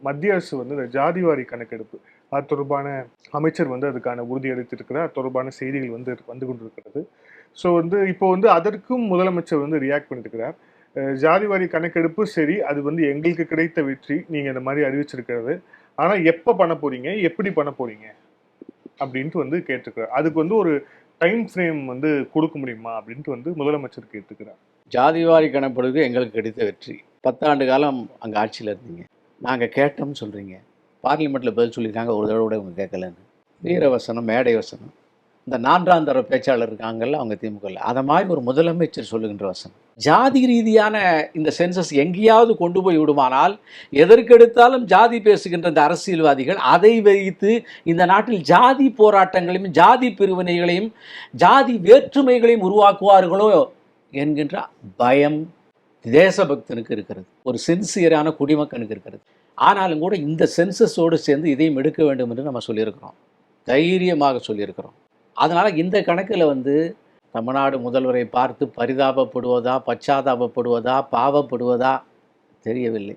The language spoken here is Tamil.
மத்திய அரசு வந்து இந்த ஜாதிவாரி கணக்கெடுப்பு அது தொடர்பான அமைச்சர் வந்து அதுக்கான உறுதி அளித்திருக்கிறார். அது தொடர்பான செய்திகள் வந்து வந்து கொண்டிருக்கிறது. ஸோ வந்து இப்போ வந்து அதற்கும் முதலமைச்சர் வந்து ரியாக்ட் பண்ணியிருக்கிறார். ஜாதிவாரி கணக்கெடுப்பு சரி, அது வந்து எங்களுக்கு கிடைத்த வெற்றி, நீங்க இந்த மாதிரி அறிவிச்சிருக்கிறது. ஆனா எப்ப பண்ண போறீங்க, எப்படி பண்ண போறீங்க அப்படின்ட்டு வந்து கேட்டிருக்கிறார். அதுக்கு வந்து ஒரு டைம் ஃப்ரேம் வந்து கொடுக்க முடியுமா அப்படின்ட்டு வந்து முதலமைச்சர் கேட்டுக்கிறார். ஜாதிவாரி கணப்படுவது எங்களுக்கு கிடைத்த வெற்றி. 10 ஆண்டு காலம் அங்கே ஆட்சியில் இருந்தீங்க, நாங்கள் கேட்டோம்னு சொல்கிறீங்க. பார்லிமெண்ட்டில் பதில் சொல்லியிருக்காங்க, ஒரு தடவை கூட அவங்க கேட்கலன்னு. வீரவசனம், மேடை வசனம். இந்த 4ஆம் தர பேச்சாளர் இருக்காங்கல்ல, அவங்க திமுக, அதை மாதிரி ஒரு முதலமைச்சர் சொல்லுகின்ற வசனம். ஜாதி ரீதியான இந்த சென்சஸ் எங்கேயாவது கொண்டு போய் விடுமானால், எதற்கெடுத்தாலும் ஜாதி பேசுகின்ற இந்த அரசியல்வாதிகள் அதை வைத்து இந்த நாட்டில் ஜாதி போராட்டங்களையும் ஜாதி பிரிவினைகளையும் ஜாதி வேற்றுமைகளையும் உருவாக்குவார்களோ என்கின்ற பயம் தேசபக்தனுக்கு இருக்கிறது, ஒரு சின்சியரான குடிமக்கனுக்கு இருக்கிறது. ஆனாலும் கூட இந்த சென்சஸோடு சேர்ந்து இதையும் எடுக்க வேண்டும் என்று நம்ம சொல்லியிருக்கிறோம், தைரியமாக சொல்லியிருக்கிறோம். அதனால் இந்த கணக்கில் வந்து தமிழ்நாடு முதல்வரை பார்த்து பரிதாபப்படுவதா, பச்சாதாபப்படுவதா, பாவப்படுவதா தெரியவில்லை.